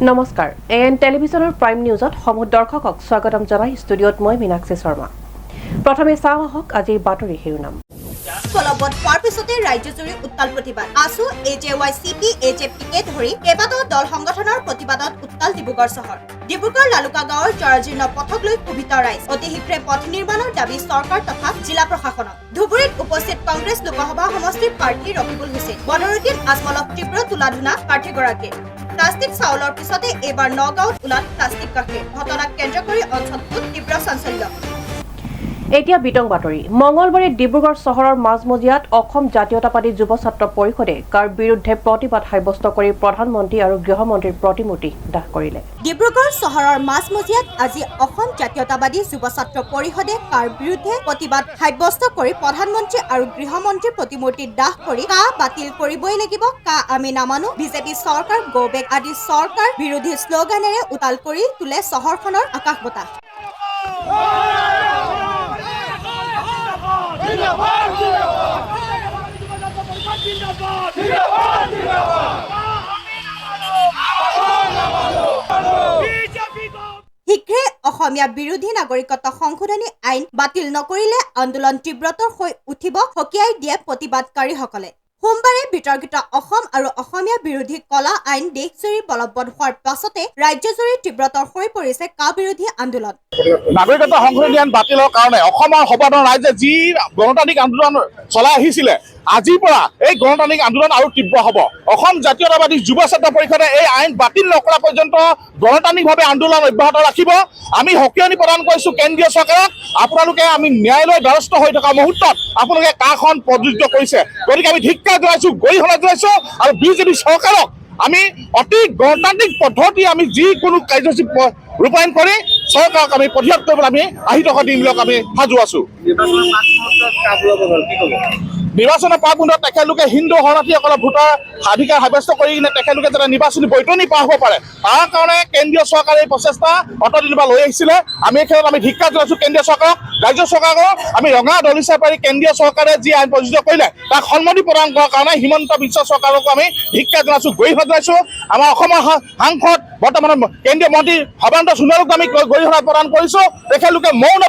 নমস্কাৰ এএন টেলিভিছনৰ প্ৰাইম নিউজত সমূহ দৰ্শকক স্বাগতম জনাই ষ্টুডিঅ'ত মই মীনাক্ষী শৰ্মা। প্ৰথমে চাওঁ আহক আজিৰ বাতৰি শিৰোনাম। বলবৎ হোৱাৰ পিছতে ৰাজ্যজুৰি উত্তাল প্ৰতিবাদ। আছু AJYCP AJPকে ধৰি কেইবাটাও দল সংগঠনৰ প্ৰতিবাদত উত্তাল ডিব্ৰুগড় চহৰ। ডিব্ৰুগড় লালুকা গাঁৱৰ জৰাজীৰ্ণ পথক লৈ ক্ষোভিত ৰাইজ। অতি শীঘ্ৰে পথ নিৰ্মাণৰ দাবী চৰকাৰ তথা জিলা প্ৰশাসনক। ধুবুৰীত উপস্থিত কংগ্ৰেছ লোকসভা সমষ্টিৰ প্ৰাৰ্থী ৰকিবুল হুছেইন। বদৰুদ্দিন আজমলক তীব্ৰ তুলাধুনা প্ৰাৰ্থীগৰাকীৰ। প্লাষ্টিক চাউলৰ পিছতে এইবাৰ নগাঁৱত ওলাল প্লাষ্টিক গাখীৰ। ঘটনাক কেন্দ্ৰ কৰি অঞ্চলটোত তীব্ৰ চাঞ্চল্য। এতিয়া বিতং বাতৰি। মঙলবাৰে ডিব্ৰুগড় চহৰৰ মাজমজিয়াত অসম জাতীয়তাবাদী যুৱ ছাত্ৰ পৰিষদে কাৰ বিৰুদ্ধে প্ৰতিবাদ সাব্যস্ত কৰি প্ৰধানমন্ত্ৰী আৰু গৃহমন্ত্ৰীৰ প্ৰতিমূৰ্তি দাহ কৰিলে। ডিব্ৰুগড় চহৰৰ মাজমজিয়াত আজি অসম জাতীয়তাবাদী যুৱ ছাত্ৰ পৰিষদে কাৰ বিৰুদ্ধে প্ৰতিবাদ সাব্যস্ত কৰি প্ৰধানমন্ত্ৰী আৰু গৃহমন্ত্ৰীৰ প্ৰতিমূৰ্তি দাহ কৰি কা বাতিল কৰিবই লাগিব, কা আমি নামানো, বিজেপি চৰকাৰ গো বেক আদি চৰকাৰ বিৰোধী শ্লোগানেৰে উতাল কৰি তোলে চহৰখনৰ আকাশ বতাহ। শীঘ্ৰে অসমীয়া বিৰোধী নাগৰিকত্ব সংশোধনী আইন বাতিল নকৰিলে আন্দোলন তীব্ৰতৰ হৈ উঠিব সকীয়াই দিয়ে প্ৰতিবাদকাৰীসকলে। সোমবাৰে বিতৰ্কিত অসম আৰু অসমীয়া বিৰোধী কলা আইন দেশজুৰি বলবৎ হোৱাৰ পাছতে ৰাজ্যজুৰি তীব্ৰতৰ হৈ পৰিছে কা বিৰোধী আন্দোলন। নাগৰিকত্ব সংশোধনী আইন বাতিলৰ কাৰণে অসমৰ সৰ্বসাধাৰণ ৰাইজে যি গণতান্ত্ৰিক আন্দোলন চলাই আহিছিলে, আজিৰ পৰা এই গণতান্ত্ৰিক আন্দোলন আৰু তীব্ৰ হ'ব। অসম জাতীয়তাবাদী যুৱ ছাত্ৰ পৰিষদে এই আইন বাতিল নকৰা পৰ্যন্ত গণতান্ত্ৰিকভাৱে আন্দোলন অব্যাহত ৰাখিব। আমি সকিয়নি প্ৰদান কৰিছো কেন্দ্ৰীয় চৰকাৰক, আপোনালোকে আমি ন্যায়ালয়ৰ দ্বাৰস্থ হৈ থকা মুহূৰ্তত আপোনালোকে কাখন প্ৰযোজ্য কৰিছে। গতিকে আমি ধিক্কাৰ জনাইছো, গৰিহণা জনাইছো আৰু বিজেপি চৰকাৰক আমি অতি গণতান্ত্ৰিক পদ্ধতি আমি যিকোনো কাৰ্যসূচী ৰূপায়ণ কৰি চৰকাৰক আমি প্ৰতিহত কৰিবলৈ আমি আহি থকা দিনবিলাক আমি সাজু আছো। নিৰ্বাচনৰ পাৰ মুহূৰ্তত তেখেতলোকে হিন্দু শৰণাৰ্থীসকলৰ ভোটৰ অধিকাৰ সাব্যস্ত কৰি কিনে তেখেতলোকে যাতে নিৰ্বাচনী বৈতৰণি পাৰ হ'ব পাৰে, তাৰ কাৰণে কেন্দ্ৰীয় চৰকাৰে এই প্ৰচেষ্টা অতদিনৰ পৰা লৈ আহিছিলে। আমি এই ক্ষেত্ৰত আমি ধিক্কাৰ জনাইছো কেন্দ্ৰীয় চৰকাৰক, ৰাজ্য চৰকাৰক। আমি ৰঙা দলিচা পাৰি কেন্দ্ৰীয় চৰকাৰে যি আইন প্ৰযোজ্য কৰিলে তাক সন্মতি প্ৰদান কৰাৰ কাৰণে হিমন্ত বিশ্ব চৰকাৰকো আমি ধিক্কাৰ জনাইছো, গৰিহণা জনাইছো। আমাৰ অসমৰ সাংসদ বৰ্তমানৰ কেন্দ্ৰীয় মন্ত্ৰী সৰ্বানন্দ সোণোৱালক আমি গৰিহণা প্ৰদান কৰিছো। তেখেতলোকে মৌন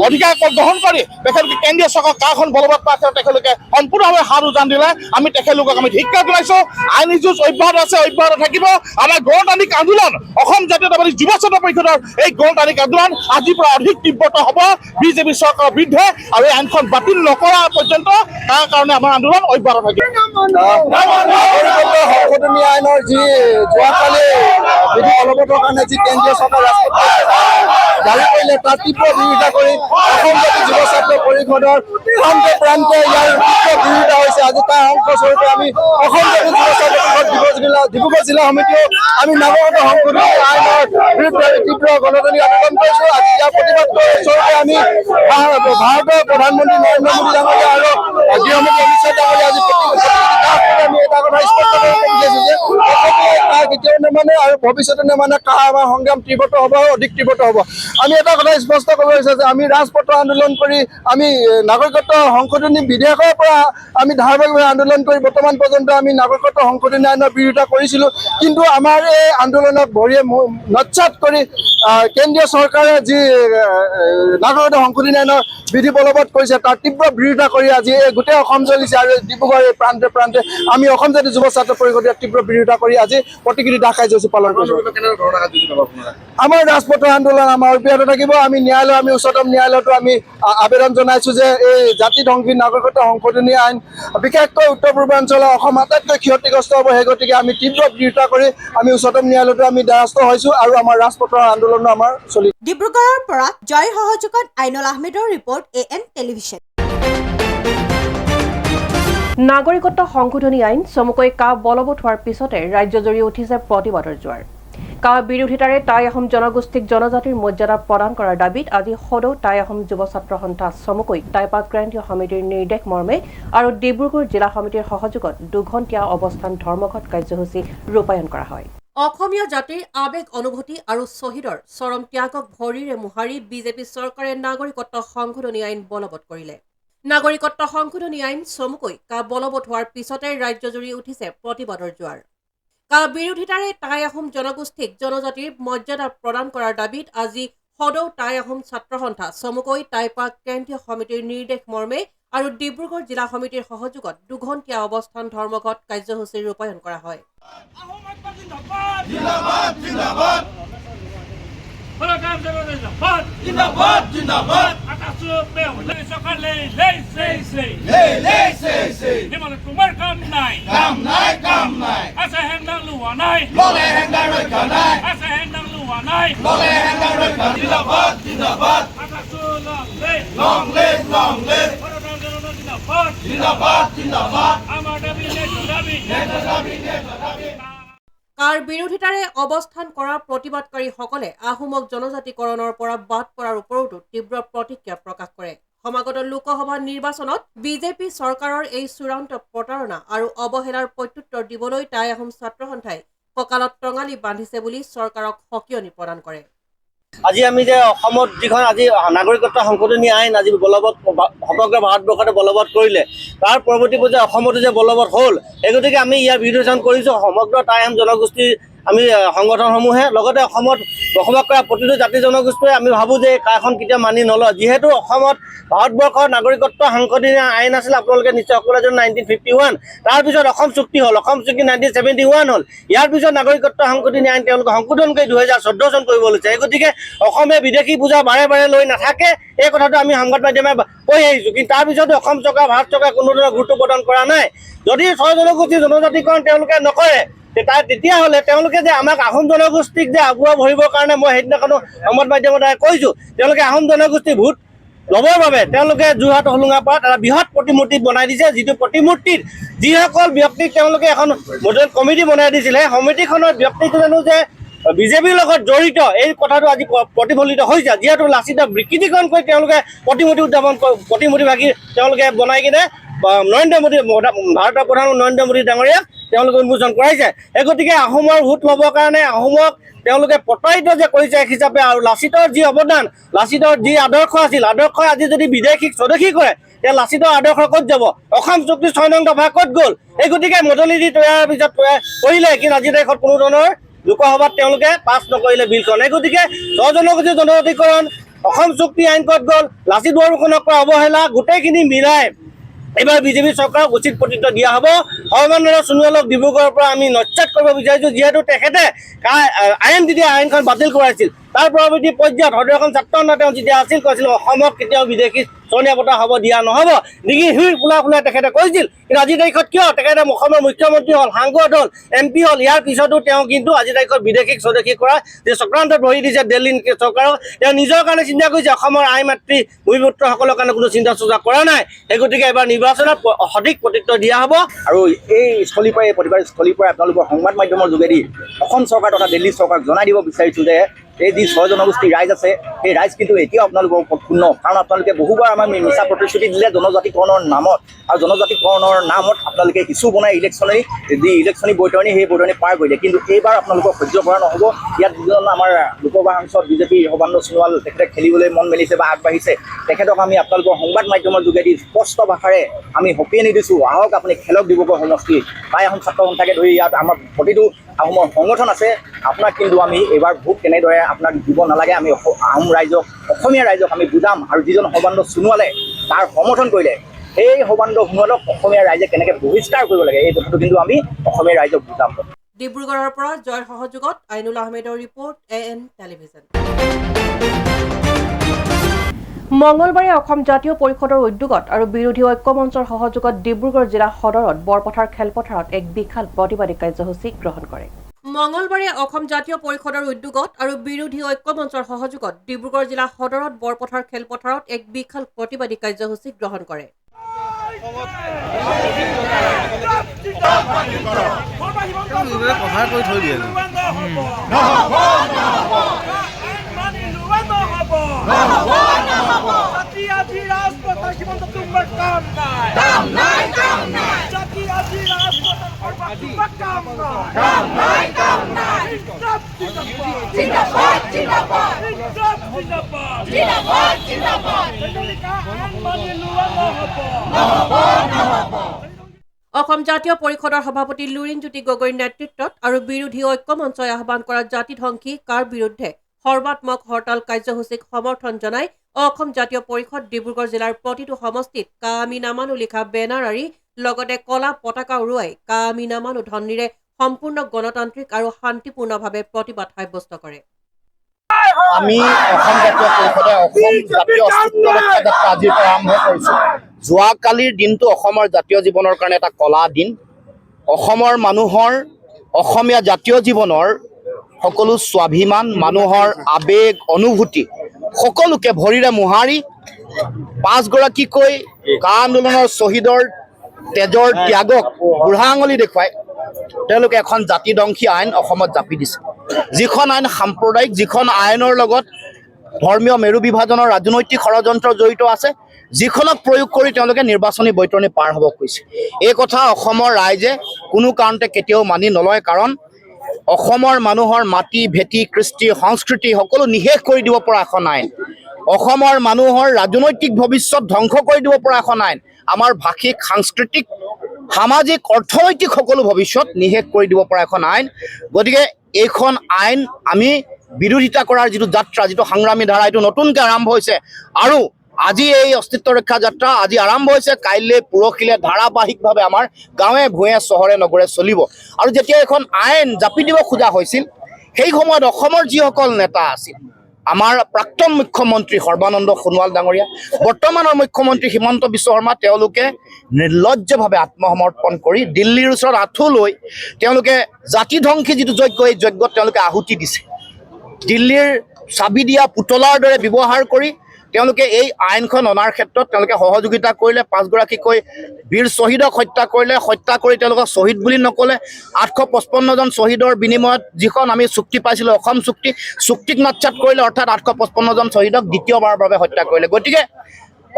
অধিকাৰ গ্ৰহণ কৰি তেখেতলোকে কেন্দ্ৰীয় চৰকাৰক কাখন বলবৎ কৰাৰ ক্ষেত্ৰত তেখেতলোকে সম্পূৰ্ণভাৱে হাত উজান দিলে। আমি তেখেতলোকক আমি ধিক্কাৰ জনাইছো। আইনী যুঁজ অব্যাহত আছে, অব্যাহত থাকিব। আমাৰ গণতান্ত্ৰিক আন্দোলন, অসম জাতীয়তাবাদী যুৱ ছাত্ৰ পৰিষদৰ এই গণতান্ত্ৰিক আন্দোলন আজিৰ পৰা অধিক তীব্ৰতৰ হ'ব বিজেপি চৰকাৰৰ বিৰুদ্ধে, আৰু এই আইনখন বাতিল নকৰা পৰ্যন্ত তাৰ কাৰণে আমাৰ আন্দোলন অব্যাহত থাকিব। সংশোধনী আইনৰ যি যোৱাকালি বিধি বলবৎৰ কাৰণে যি কেন্দ্ৰীয় চৰকাৰ জাৰি কৰিলে তাৰ তীব্ৰ বিৰোধিতা কৰি অসম জাতীয় যুৱ ছাত্ৰ পৰিষদৰ প্ৰান্তে প্ৰান্তে ইয়াৰ তীব্ৰ বিৰোধিতা হৈছে। আজি তাৰ অংশস্বৰূপে আমি অসম জাতীয় যুৱ ছাত্ৰ পৰিষদ ডিব্ৰুগড় জিলা সমিতিও আমি নাগৰিকত্ব সংশোধনী আইনৰ বিৰুদ্ধে তীব্ৰ গণতান্ত্ৰিক আন্দোলন কৰিছো। আজি ইয়াৰ প্ৰতিবাদ স্বৰূপে আমি ভাৰতৰ প্ৰধানমন্ত্ৰী নৰেন্দ্ৰ মোদী ডাঙৰীয়া আৰু গৃহমন্ত্ৰী অমিত শ্বাহ ডাঙৰীয়া আজি আমি এটা কথা স্পষ্ট কৰিব বিচাৰিছো যে অসমীয়াই কাৰ কেতিয়াও নেমানে আৰু ভৱিষ্যতে নেমানে। কাৰ আমাৰ সংগ্ৰাম তীব্ৰতৰ হ'ব আৰু অধিক তীব্ৰতৰ হ'ব। আমি এটা কথা স্পষ্ট কৰিব বিচাৰিছো যে আমি ৰাজপথ আন্দোলন কৰি আমি নাগৰিকত্ব সংশোধনী বিধেয়কৰ পৰা আমি ধাৰাবাহিকভাৱে আন্দোলন কৰি বৰ্তমান পৰ্যন্ত আমি নাগৰিকত্ব সংশোধনী আইনৰ বিৰোধিতা কৰিছিলো। কিন্তু আমাৰ এই আন্দোলনক ভৰিয়ে নচ্ছাত কৰি কেন্দ্ৰীয় চৰকাৰে যি নাগৰিকত্ব সংশোধনী আইনৰ বিধি বলবৎ কৰিছে তাৰ তীব্ৰ বিৰোধিতা কৰি আজি এই গোটেই অসম চলিছে। আৰু ডিব্ৰুগড় এই প্ৰান্তে প্ৰান্তে আমি অসম জাতীয় যুৱ ছাত্ৰ পৰিষদে তীব্ৰ বিৰোধিতা কৰি আজি প্ৰতিকৃতি দাহ কাৰ্যসূচী পালন কৰিছো। আমাৰ ৰাজপথৰ আন্দোলন আমাৰ অব্যাহত থাকিব। আমি ন্যায়ালয়, আমি উচ্চতম ন্যায়ালয়তো আমি আবেদন জনাইছো যে এই জাতিধ্বংসী নাগৰিকত্ব সংশোধনী আইন বিশেষকৈ উত্তৰ পূৰ্বাঞ্চলৰ অসম আটাইতকৈ ক্ষতিগ্ৰস্ত হ'ব। সেই গতিকে আমি তীব্ৰ বিৰোধিতা কৰি আমি উচ্চতম ন্যায়ালয়তো আমি দ্বাৰস্থ হৈছো আৰু আমাৰ ৰাজপথৰ আন্দোলনো আমাৰ চলি। ডিব্ৰুগড়ৰ পৰা জয় সহযোগত আইনুল আহমেদৰ ৰিপৰ্ট AN টেলিভিছন। নাগৰিকত্ব সংশোধনী আইন চমুকৈ কা বলবৎ হোৱাৰ পিছতে ৰাজ্যজুৰি উঠিছে প্ৰতিবাদৰ জোৱাৰ। কা বিৰোধিতাৰে টাই আহোম জনগোষ্ঠীক জনজাতিৰ মৰ্যাদা প্ৰদান কৰাৰ দাবীত আজি সদৌ টাই আহোম যুৱ ছাত্ৰ সন্থা চমুকৈ টাইপা কেন্দ্ৰীয় সমিতিৰ নিৰ্দেশ মৰ্মে আৰু ডিব্ৰুগড় জিলা সমিতিৰ সহযোগত দুঘণ্টীয়া অৱস্থান ধৰ্মঘট কাৰ্যসূচী ৰূপায়ণ কৰা হয়। অসমীয়া জাতিৰ আবেগ অনুভূতি আৰু শ্বহীদৰ চৰম ত্যাগক ভৰিৰে মোহাৰি বিজেপি চৰকাৰে নাগৰিকত্ব সংশোধনী আইন বলবৎ কৰিলে। নাগৰিকত্ব সংশোধনী আইন চমুকৈ কা বলবৎ হোৱাৰ পিছতে ৰাজ্যজুৰি উঠিছে প্ৰতিবাদৰ জোৱাৰ। বিৰোধিতাৰে টাই আহোম জনগোষ্ঠীক জনজাতিৰ মৰ্যাদা প্ৰদান কৰাৰ দাবীত আজি সদৌ টাই আহোম ছাত্ৰ সন্থা চমুকৈ টাইপা কেন্দ্ৰীয় সমিতিৰ নিৰ্দেশ মৰ্মে আৰু ডিব্ৰুগড় জিলা সমিতিৰ সহযোগত দুঘণ্টীয়া অৱস্থান ধৰ্মঘট কাৰ্যসূচী ৰূপায়ণ কৰা হয়। বিৰোধিতাৰে অৱস্থান কৰা প্ৰতিবাদকাৰীসকলে আহোমক জনজাতিকৰণৰ পৰা বাদ পৰাৰ ওপৰতো তীব্ৰ প্ৰতিক্ৰিয়া প্ৰকাশ কৰে। সমাগত লোকসভা নিৰ্বাচনত বিজেপি চৰকাৰৰ এই চূড়ান্ত প্ৰতাৰণা আৰু অৱহেলাৰ প্ৰত্যুত্তৰ দিবলৈ টাই আহোম ছাত্ৰ সন্থাই কঁকালত টঙালি বান্ধিছে বুলি চৰকাৰক সকিয়নি প্ৰদান কৰে। আজি আমি যে অসমত যিখন আজি নাগৰিকত্ব সংশোধনী আইন আজি বলবৎ সমগ্ৰ ভাৰতবৰ্ষতে বলবৎ কৰিলে, তাৰ পৰৱৰ্তী পৰ্যায়ে অসমতো যে বলবৎ হ'ল, এই গতিকে আমি ইয়াৰ বিৰোধিতা কৰিছোঁ সমগ্ৰ টাই আহোম জনগোষ্ঠীৰ আমি সংগঠনসমূহে। লগতে অসমত বসবাস কৰা প্ৰতিটো জাতি জনগোষ্ঠীয়ে আমি ভাবোঁ যে এই কাইখন কেতিয়াও মানি নলয়। যিহেতু অসমত ভাৰতবৰ্ষৰ নাগৰিকত্ব সংশোধনী আইন আছিল, আপোনালোকে নিশ্চয় সকলোৱে জানে 1951, তাৰপিছত অসম চুক্তি হ'ল, অসম চুক্তি 1971 হ'ল। ইয়াৰ পিছত নাগৰিকত্ব সংশোধনী আইন তেওঁলোকে সংশোধন কৰি 2014 চন কৰিব লৈছে। এই গতিকে অসমে বিদেশী পূজা বাৰে বাৰে লৈ নাথাকে, এই কথাটো আমি সংবাদ মাধ্যমে কৈ আহিছোঁ। কিন্তু তাৰপিছতো অসম চৰকাৰ ভাৰত চৰকাৰে কোনো ধৰণৰ গুৰুত্ব প্ৰদান কৰা নাই। যদি ছয় জনগোষ্ঠীৰ জনজাতিকৰণ তেওঁলোকে নকৰে, তেতিয়াহ'লে তেওঁলোকে যে আমাক আহোম জনগোষ্ঠীক যে আগুৱা ভৰিবৰ কাৰণে মই সেইদিনাখনো সংবাদ মাধ্যমত কৈছোঁ, তেওঁলোকে আহোম জনগোষ্ঠী ভোট ল'বৰ বাবে তেওঁলোকে যোৰহাট হোলোঙাৰ পৰা এটা বৃহৎ প্ৰতিমূৰ্তি বনাই দিছে। যিটো প্ৰতিমূৰ্তিত যিসকল ব্যক্তিক তেওঁলোকে এখন মডেল কমিটি বনাই দিছিলে, সেই সমিতিখনৰ ব্যক্তিটো জানো যে বিজেপিৰ লগত জড়িত, এই কথাটো আজি প্ৰতিফলিত হৈছে। যিহেতু লাচিতক বিকৃতিকৰণ কৰি তেওঁলোকে প্ৰতিমূৰ্তি ভাগি তেওঁলোকে বনাই কিনে নৰেন্দ্ৰ মোদী ভাৰতৰ প্ৰধানমন্ত্ৰী নৰেন্দ্ৰ মোদী ডাঙৰীয়াক তেওঁলোকে উন্মোচন কৰাইছে। এই গতিকে আহোমৰ ভোট ল'বৰ কাৰণে আহোমক তেওঁলোকে প্ৰতাৰিত যে কৰিছে এক হিচাপে, আৰু লাচিতৰ যি অৱদান, লাচিতৰ যি আদৰ্শ আছিল, আদৰ্শই আজি যদি বিদেশীক স্বদেশী কৰে, তেতিয়া লাচিতৰ আদৰ্শ ক'ত যাব? অসম চুক্তি 6 নং দফা ক'ত গ'ল? এই গতিকে মডেলিটি তৈয়াৰৰ পিছত কৰিলে, কিন্তু আজিৰ তাৰিখত কোনো ধৰণৰ লোকসভাত তেওঁলোকে পাছ নকৰিলে বিলখন। এই গতিকে জনগোষ্ঠীৰ জনজাতিকৰণ, অসম চুক্তি আইন ক'ত গ'ল, লাচিত বৰফুকনক কৰা অৱহেলা, গোটেইখিনি মিলাই এইবাৰ বিজেপি চৰকাৰক উচিত প্ৰত্যুত্তৰ দিয়া হ'ব। সৰ্বানন্দ সোণোৱালক ডিব্ৰুগড়ৰ পৰা আমি নস্যাৎ কৰিব বিচাৰিছোঁ। যিহেতু তেখেতে আইনখন বাতিল কৰাইছিল, তাৰ পৰৱৰ্তী পৰ্যায়ত সদৌ ছাত্ৰ সন্থা তেওঁ যেতিয়া আছিল, কৈছিল অসমক কেতিয়াও বিদেশী চৰণীয়া বতাহ হ'ব দিয়া নহ'ব, ডিঙি হুইৰ ফুলাই তেখেতে কৈছিল। কিন্তু আজিৰ তাৰিখত কিয় তেখেতে অসমৰ মুখ্যমন্ত্ৰী হ'ল, সাংসদ হ'ল, MP হ'ল, ইয়াৰ পিছতো তেওঁ কিন্তু আজিৰ তাৰিখত বিদেশীক স্বদেশী কৰা যে চক্ৰান্তত ধৰি দিছে দিল্লী চৰকাৰক, তেওঁ নিজৰ কাৰণে চিন্তা কৰিছে, অসমৰ আই মাতৃ ভূমিপুত্ৰসকলৰ কাৰণে কোনো চিন্তা চৰ্চা কৰা নাই। সেই গতিকে এবাৰ নিৰ্বাচনত সঠিক প্ৰত্যুত্তৰ দিয়া হ'ব। আৰু এই স্থলীৰ পৰা, এই প্ৰতিবাদ স্থলীৰ পৰা আপোনালোকৰ সংবাদ মাধ্যমৰ যোগেদি অসম চৰকাৰ তথা দিল্লী চৰকাৰক জনাই দিব বিচাৰিছোঁ যে এই যি 6 জনগোষ্ঠীৰ ৰাইজ আছে, সেই ৰাইজ কিন্তু এতিয়াও আপোনালোকৰ ওপৰত ক্ষুণ্ণ। কাৰণ আপোনালোকে বহুবাৰ আমাৰ মিছা প্ৰতিশ্ৰুতি দিলে জনজাতিকৰণৰ নামত, আৰু জনজাতিকৰণৰ নামত আপোনালোকে ইছ্যু বনাই ইলেকশ্যনী বৈতৰণি, সেই বৈতৰণি পাৰ কৰিলে। কিন্তু এইবাৰ আপোনালোকক সহ্য কৰা নহ'ব। ইয়াত যিজন আমাৰ লোকসভা সাংসদ বিজেপিৰ সৰ্বানন্দ সোণোৱাল তেখেতে খেলিবলৈ মন মেলিছে বা আগবাঢ়িছে, তেখেতক আমি আপোনালোকৰ সংবাদ মাধ্যমৰ যোগেদি স্পষ্ট ভাষাৰে আমি সকীয়াই নিদিছোঁ, আহক আপুনি খেলক ডিব্ৰুগড় সমষ্টি। টাই আহোম ছাত্ৰ সন্থাকে ধৰি ইয়াত আমাৰ প্ৰতিটো আহোমৰ সংগঠন আছে। আপোনাক কিন্তু আমি এইবাৰ ভোট কেনেদৰে আপোনাক দিব নালাগে, আমি আহোম ৰাইজক, অসমীয়া ৰাইজক আমি বুজাম। আৰু যিজন সৰ্বানন্দ সোণোৱালে তাৰ সমৰ্থন কৰিলে, সেই সৰ্বানন্দ সোণোৱালক অসমীয়া ৰাইজে কেনেকৈ বহিষ্কাৰ কৰিব লাগে, এই কথাটো কিন্তু আমি অসমীয়া ৰাইজক বুজাম। ডিব্ৰুগড়ৰ পৰা জয়ৰ সহযোগত আইনুল আহমেদৰ ৰিপৰ্ট, AN টেলিভিজন। মঙলবাৰে অসম জাতীয় পৰিষদৰ উদ্যোগত আৰু বিৰোধী ঐক্য মঞ্চৰ সহযোগত ডিব্ৰুগড় জিলা সদৰত বৰপথাৰ খেলপথাৰত এক বিশাল প্ৰতিবাদী কাৰ্যসূচী গ্ৰহণ কৰে। মঙলবাৰে অসম জাতীয় পৰিষদৰ উদ্যোগত আৰু বিৰোধী ঐক্য মঞ্চৰ সহযোগত ডিব্ৰুগড় জিলা সদৰত বৰপথাৰ খেলপথাৰত এক বিশাল প্ৰতিবাদী কাৰ্যসূচী গ্ৰহণ কৰে। অসম জাতীয় পৰিষদৰ সভাপতি লুৰিণজ্যোতি গগৈৰ নেতৃত্বত আৰু বিৰোধী ঐক্য মঞ্চই আহ্বান কৰা জাতিধ্বংসী কাৰ বিৰুদ্ধে সৰ্বাত্মক হৰতাল কাৰ্যসূচীক সমৰ্থন জনাই অসম জাতীয় পৰিষদ ডিব্ৰুগড় জিলাৰ প্ৰতিটো সমষ্টিত কা আমি নামানো লিখা বেনাৰ আঁৰি লগতে কলা পতাকা উৰুৱাই কা আমি নামানো ধ্বনিৰে সম্পূৰ্ণ গণতান্ত্ৰিক আৰু শান্তিপূৰ্ণভাৱে প্ৰতিবাদ সাব্যস্ত কৰে। আমি অসম জাতীয় পৰিষদে অসম জাতীয় অস্তিত্ব ৰক্ষা যাত্ৰা আজিৰ পৰা আৰম্ভ কৰিছোঁ। যোৱাকালিৰ দিনটো অসমৰ জাতীয় জীৱনৰ কাৰণে এটা কলা দিন। অসমৰ মানুহৰ অসমীয়া জাতীয় জীৱনৰ সকলো স্বাভিমান, মানুহৰ আৱেগ, অনুভূতি সকলোকে ভৰিৰে মোহাৰি 5গৰাকীকৈ কা আন্দোলনৰ শ্বহীদৰ তেজৰ ত্যাগক বুঢ়া আঙুলি দেখুৱাই তেওঁলোকে এখন জাতিধ্বংসী আইন অসমত জাপি দিছে। যিখন আইন সাম্প্ৰদায়িক, যিখন আইনৰ লগত ধৰ্মীয় মেৰু বিভাজনৰ ৰাজনৈতিক ষড়যন্ত্ৰ জড়িত আছে, যিখনক প্ৰয়োগ কৰি তেওঁলোকে নিৰ্বাচনী বৈতৰণি পাৰ হ'ব কৈছে। এই কথা অসমৰ ৰাইজে কোনো কাৰণতে কেতিয়াও মানি নলয়। কাৰণ অসমৰ মানুহৰ মাটি ভেটি, কৃষ্টি, সংস্কৃতি সকলো নিশেষ কৰি দিব পৰা এখন আইন, অসমৰ মানুহৰ ৰাজনৈতিক ভৱিষ্যত ধ্বংস কৰি দিব পৰা এখন আইন, আমাৰ ভাষিক, সাংস্কৃতিক, সামাজিক, অৰ্থনৈতিক সকলো ভৱিষ্যত নিশেষ কৰি দিব পৰা এখন আইন। গতিকে এইখন আইন আমি বিৰোধিতা কৰাৰ যিটো যাত্ৰা, যিটো সংগ্ৰামী ধাৰা, এইটো নতুনকৈ আৰম্ভ হৈছে। আৰু আজি এই অস্তিত্ব ৰক্ষা যাত্ৰা আজি আৰম্ভ হৈছে, কাইলৈ পৰহিলৈ ধাৰাবাহিকভাৱে আমাৰ গাঁৱে ভূঞে চহৰে নগৰে চলিব। আৰু যেতিয়া এখন আইন জাপি দিব খোজা হৈছিল, সেই সময়ত অসমৰ যিসকল নেতা আছিল, আমাৰ প্ৰাক্তন মুখ্যমন্ত্ৰী সৰ্বানন্দ সোণোৱাল ডাঙৰীয়া, বৰ্তমানৰ মুখ্যমন্ত্ৰী হিমন্ত বিশ্ব শৰ্মা, তেওঁলোকে নিৰ্লজ্জভাৱে আত্মসমৰ্পণ কৰি দিল্লীৰ ওচৰত আঁঠু লৈ তেওঁলোকে জাতিধ্বংসী যিটো যজ্ঞ, এই যজ্ঞত তেওঁলোকে আহুতি দিছে। দিল্লীৰ চাবি দিয়া পুতলাৰ দৰে ব্যৱহাৰ কৰি তেওঁলোকে এই আইনখন অনাৰ ক্ষেত্ৰত তেওঁলোকে সহযোগিতা কৰিলে। 5গৰাকীকৈ বীৰ শ্বহীদক হত্যা কৰিলে, হত্যা কৰি তেওঁলোকক শ্বহীদ বুলি নক'লে। 855জন শ্বহীদৰ বিনিময়ত যিখন আমি চুক্তি পাইছিলোঁ, অসম চুক্তি, চুক্তিক নাচ্ছাত কৰিলে, অৰ্থাৎ 855জন শ্বহীদক দ্বিতীয়বাৰৰ বাবে হত্যা কৰিলে। গতিকে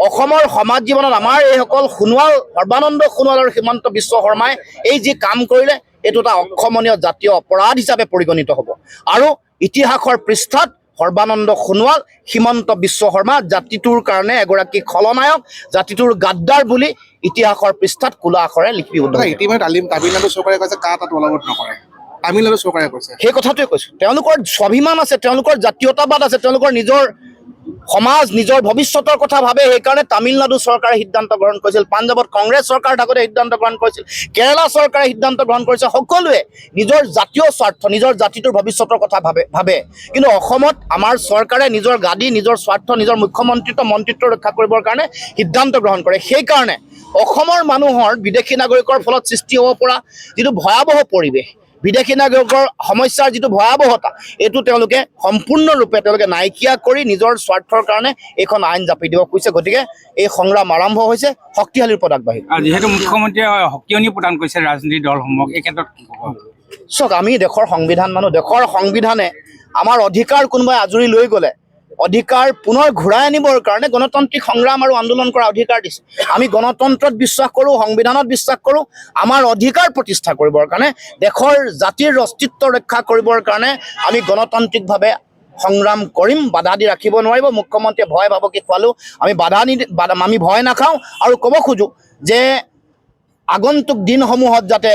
অসমৰ সমাজ জীৱনত আমাৰ এইসকল সোণোৱাল, সৰ্বানন্দ সোণোৱাল আৰু হিমন্ত বিশ্ব শৰ্মাই এই যি কাম কৰিলে, এইটো এটা অক্ষমনীয় জাতীয় অপৰাধ হিচাপে পৰিগণিত হ'ব। আৰু ইতিহাসৰ পৃষ্ঠাত সৰ্বানন্দ সোণোৱাল, হিমন্ত বিশ্ব শৰ্মা জাতিটোৰ কাৰণে এগৰাকী খলনায়ক, জাতিটোৰ গাদ্দাৰ বুলি ইতিহাসৰ পৃষ্ঠাত কোলা আখৰে লিপিবদ্ধ। ইতিমধ্যে তামিলনাডু চৰকাৰে কৈছে কা তাত বলবৎ নকৰে, তামিলনাডু চৰকাৰে কৈছে। সেই কথাটোৱে কৈছোঁ, তেওঁলোকৰ স্বাভিমান আছে, তেওঁলোকৰ জাতীয়তাবাদ আছে, তেওঁলোকৰ নিজৰ সমাজ, নিজৰ ভৱিষ্যতৰ কথা ভাবে। সেইকাৰণে তামিলনাডু চৰকাৰে সিদ্ধান্ত গ্ৰহণ কৰিছিল, পাঞ্জাৱত কংগ্ৰেছ চৰকাৰ থাকোঁতে সিদ্ধান্ত গ্ৰহণ কৰিছিল, কেৰালা চৰকাৰে সিদ্ধান্ত গ্ৰহণ কৰিছে। সকলোৱে নিজৰ জাতীয় স্বাৰ্থ, নিজৰ জাতিটোৰ ভৱিষ্যতৰ কথা ভাবে। কিন্তু অসমত আমাৰ চৰকাৰে নিজৰ গাদী, নিজৰ স্বাৰ্থ, নিজৰ মন্ত্ৰিত্ব ৰক্ষা কৰিবৰ কাৰণে সিদ্ধান্ত গ্ৰহণ কৰে। সেইকাৰণে অসমৰ মানুহৰ বিদেশী নাগৰিকৰ ফলত সৃষ্টি হ'ব পৰা যিটো ভয়াৱহ পৰিৱেশ, বিদেশী নাগৰিকৰ সমস্যাৰ যিটো ভয়াৱহতা, এইটো তেওঁলোকে সম্পূৰ্ণৰূপে তেওঁলোকে নাইকিয়া কৰি নিজৰ স্বাৰ্থৰ কাৰণে এইখন আইন জাপি দিব খুজিছে। গতিকে এই সংগ্ৰাম আৰম্ভ হৈছে, শক্তিশালীৰ পদ আগবাঢ়িব। যিহেতু মুখ্যমন্ত্ৰীয়ে সকিয়নি প্ৰদান কৰিছে ৰাজনীতিক দলসমূহক, এই ক্ষেত্ৰত কি ক'ব? চাওক, আমি দেশৰ সংবিধান মানুহ, দেশৰ সংবিধানে আমাৰ অধিকাৰ কোনোবাই আজৰি লৈ গ'লে অধিকাৰ পুনৰ ঘূৰাই আনিবৰ কাৰণে গণতান্ত্ৰিক সংগ্ৰাম আৰু আন্দোলন কৰাৰ অধিকাৰ দিছে। আমি গণতন্ত্ৰত বিশ্বাস কৰোঁ, সংবিধানত বিশ্বাস কৰোঁ। আমাৰ অধিকাৰ প্ৰতিষ্ঠা কৰিবৰ কাৰণে, দেশৰ জাতিৰ অস্তিত্ব ৰক্ষা কৰিবৰ কাৰণে আমি গণতান্ত্ৰিকভাৱে সংগ্ৰাম কৰিম, বাধা দি ৰাখিব নোৱাৰিব। মুখ্যমন্ত্ৰীয়ে ভয় ভাবুকি খোৱালেও আমি ভয় নাখাওঁ। আৰু ক'ব খোজোঁ যে আগন্তুক দিনসমূহত যাতে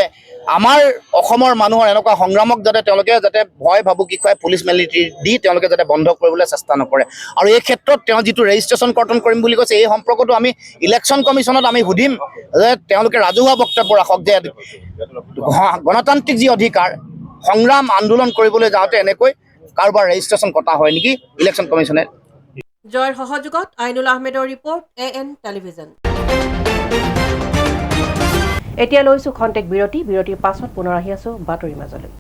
আমাৰ অসমৰ মানুহৰ এনেকুৱা সংগ্ৰামক তেওঁলোকে ভয় ভাবুকি খুৱাই পুলিচ মিলিটাৰী দি তেওঁলোকে বন্ধ কৰিবলৈ চেষ্টা নকৰে। আৰু এই ক্ষেত্ৰত তেওঁ যিটো ৰেজিষ্ট্ৰেশ্যন কৰ্তন কৰিম বুলি কৈছে, এই সম্পৰ্কতো আমি ইলেকশ্যন কমিশ্যনত আমি সুধিম যে তেওঁলোকে ৰাজহুৱা বক্তব্য ৰাখক যে গণতান্ত্ৰিক যি অধিকাৰ, সংগ্ৰাম আন্দোলন কৰিবলৈ যাওঁতে এনেকৈ কাৰোবাৰ ৰেজিষ্ট্ৰেশ্যন কটা হয় নেকি ইলেকশ্যন কমিশ্যনে। জয়ৰ সহযোগত আইনুল আহমেদৰ ৰিপৰ্ট, AN টেলিভিজন। এতিয়া লৈছোঁ খন্তেক বিৰতিৰ পাছত পুনৰ আহি আছোঁ বাতৰিৰ মাজলৈ।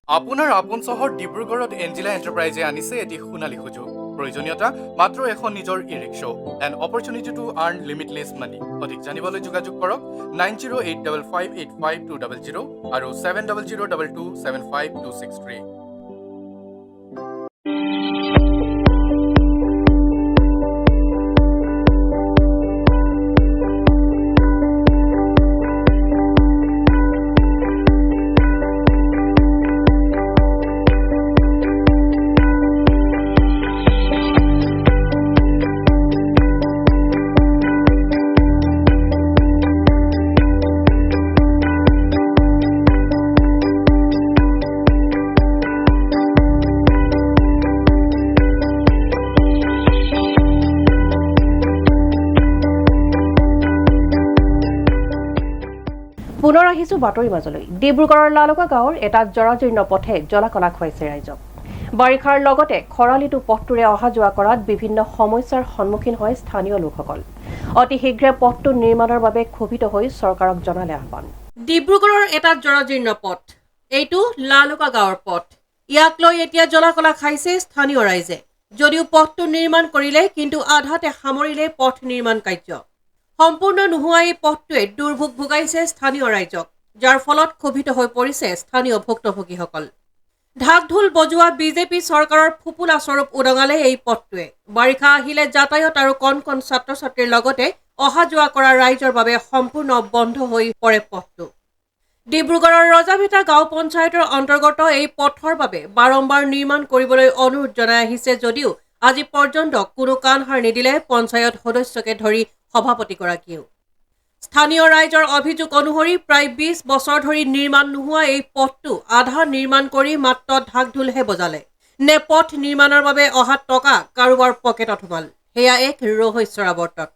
আপোনাৰ আপোন চহৰ ডিব্ৰুগড়ত এঞ্জিলা এণ্টাৰপ্ৰাইজে আনিছে এটি সোণালী সুযোগ প্ৰয়োজনীয়তা মাত্ৰ এখন নিজৰ e rickshaw and opportunity to earn limitless money অধিক জানিবলৈ যোগাযোগ কৰক 9085585200 আৰু 7002275263 পুনৰ আহিছো বাতৰি মাজলৈ ডিব্ৰুগড়ৰ লালুকা গাঁৱৰ এটা জৰাজীৰ্ণ পথে জলাকলা খুৱাইছে ৰাইজক বাৰিষাৰ লগতে খৰালিটো পথটোৰে অহা যোৱা কৰাত বিভিন্ন সমস্যাৰ সন্মুখীন হয় স্থানীয় লোকসকল অতি শীঘ্ৰে পথটো নিৰ্মাণৰ বাবে ক্ষোভিত হৈ চৰকাৰক জনালে আহ্বান ডিব্ৰুগড়ৰ এটা জৰাজীৰ্ণ পথ এইটো লালুকা গাঁৱৰ পথ ইয়াক লৈ এতিয়া জলাকলা খাইছে স্থানীয় ৰাইজে যদিও পথটো নিৰ্মাণ কৰিলে কিন্তু আধাতে সামৰিলে পথ নিৰ্মাণ কাৰ্য সম্পূৰ্ণ নোহোৱা এই পথটোৱে দুৰ্ভোগ ভোগাইছে স্থানীয় ৰাইজক যাৰ ফলত ক্ষোভিত হৈ পৰিছে স্থানীয় ভুক্তভোগীসকল ঢাক ঢোল বজোৱা বিজেপি চৰকাৰৰ ফুপুলা স্বৰূপ উদঙালে এই পথটোৱে বাৰিষা আহিলে যাতায়াত আৰু কণ কণ ছাত্ৰ ছাত্ৰীৰ লগতে অহা যোৱা কৰা ৰাইজৰ বাবে সম্পূৰ্ণ বন্ধ হৈ পৰে পথটো ডিব্ৰুগড়ৰ ৰজাভিটা গাঁও পঞ্চায়তৰ অন্তৰ্গত এই পথৰ বাবে বাৰম্বাৰ নিৰ্মাণ কৰিবলৈ অনুৰোধ জনাই আহিছে যদিও আজি পৰ্যন্ত কোনো কাণসাৰ নিদিলে পঞ্চায়ত সদস্যকে ধৰি সভাপতিগৰাকীয়েও স্থানীয় ৰাইজৰ অভিযোগ অনুসৰি প্ৰায় ২০ বছৰ ধৰি নিৰ্মাণ নোহোৱা এই পথটো আধা নিৰ্মাণ কৰি মাত্ৰ ঢাক ঢোলহে বজালে নে পথ নিৰ্মাণৰ বাবে অহা টকা কাৰোবাৰ পকেটত সোমাল সেয়া এক ৰহস্যৰ আৱৰ্তত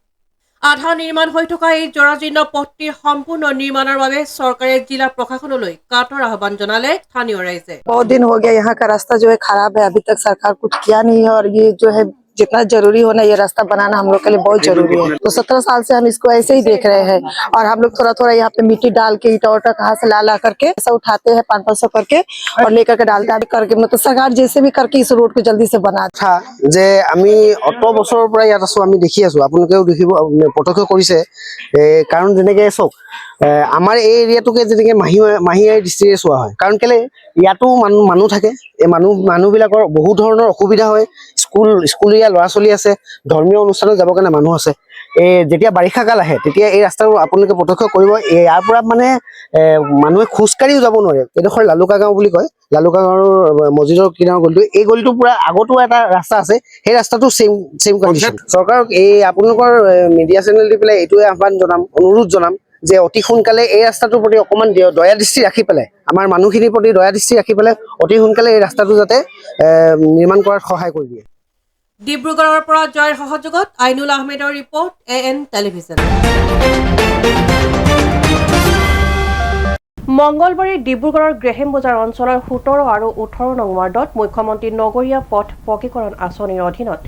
আধা নিৰ্মাণ হৈ থকা এই জৰাজীৰ্ণ পথটিৰ সম্পূৰ্ণ নিৰ্মাণৰ বাবে চৰকাৰে জিলা প্ৰশাসনলৈ কাটৰ আহ্বান জনালে স্থানীয় ৰাইজে बहुत दिन हो गया यहाँ का रास्ता जो है खराब है अभी तक सरकार कुछ किया नहीं है और ये जो है जितना जरूरी होना ये रास्ता बनाना हम लोग के लिए बहुत जरूरी है तो 17 साल से हम इसको ऐसे ही देख रहे हैं और हम लोग थोड़ा थोड़ा यहाँ पे मिट्टी डाल के ईटा उटा कहाँ से ला करके ऐसा उठाते हैं 500 करके और लेकर के डालते हैं करके मतलब सरकार जैसे भी करके इस रोड को जल्दी से बना কথা যে আমি অত বছৰৰ পৰা ইয়াত আছো আমি দেখি আছো আপোনালোকেও দেখিব প্ৰত্যক্ষ কৰিছে কাৰণ যেনেকে চক আমাৰ এই এৰিয়াটোকে যেনেকে মাহিয়াৰী দৃষ্টিৰে চোৱা হয় কাৰণ কেলে ইয়াতো মানুহ থাকে এই মানুহবিলাকৰ বহু ধৰণৰ অসুবিধা হয় স্কুলীয়া ল'ৰা ছোৱালী আছে ধৰ্মীয় অনুষ্ঠানত যাব কাৰণে মানুহ আছে যেতিয়া বাৰিষা কাল আহে তেতিয়া এই ৰাস্তাটো আপোনালোকে প্ৰত্যক্ষ কৰিব ইয়াৰ পৰা মানে মানুহে খোজকাঢ়িও যাব নোৱাৰে এইডোখৰ লালুকা গাঁও বুলি কয় লালুকা গাঁৱৰ মছজিদৰ কিনাৰৰ গলিটো এই গলিটোৰ পৰা আগতো এটা ৰাস্তা আছে সেই ৰাস্তাটো চেম কণ্ডিশ্যন চৰকাৰক এই আপোনালোকৰ মিডিয়া চেনেল দি পেলাই এইটোৱে আহ্বান জনাম অনুৰোধ জনাম যে অতি সোনকালে এই ৰাস্তাটোৰ প্ৰতি অকণমান দয়া দৃষ্টি ৰাখি পেলাই আমাৰ মানুহখিনিৰ প্ৰতি দয়া দৃষ্টি ৰাখি পেলাই অতি সোনকালে এই ৰাস্তাটো যাতে নিৰ্মাণ কৰাত সহায় কৰি দিয়ে ডিব্ৰুগড়ৰ পৰা জয়ৰ সহযোগত আইনুল আহমেদৰ ৰিপৰ্ট AN টেলিভিজন মংগলবাৰে ডিব্ৰুগড়ৰ গ্ৰেহেম বজাৰ অঞ্চলৰ ১৭ আৰু ১৮ নং ৱাৰ্ডত মুখ্যমন্ত্ৰী নগৰীয়া পথ পকীকৰণ আঁচনিৰ অধীনত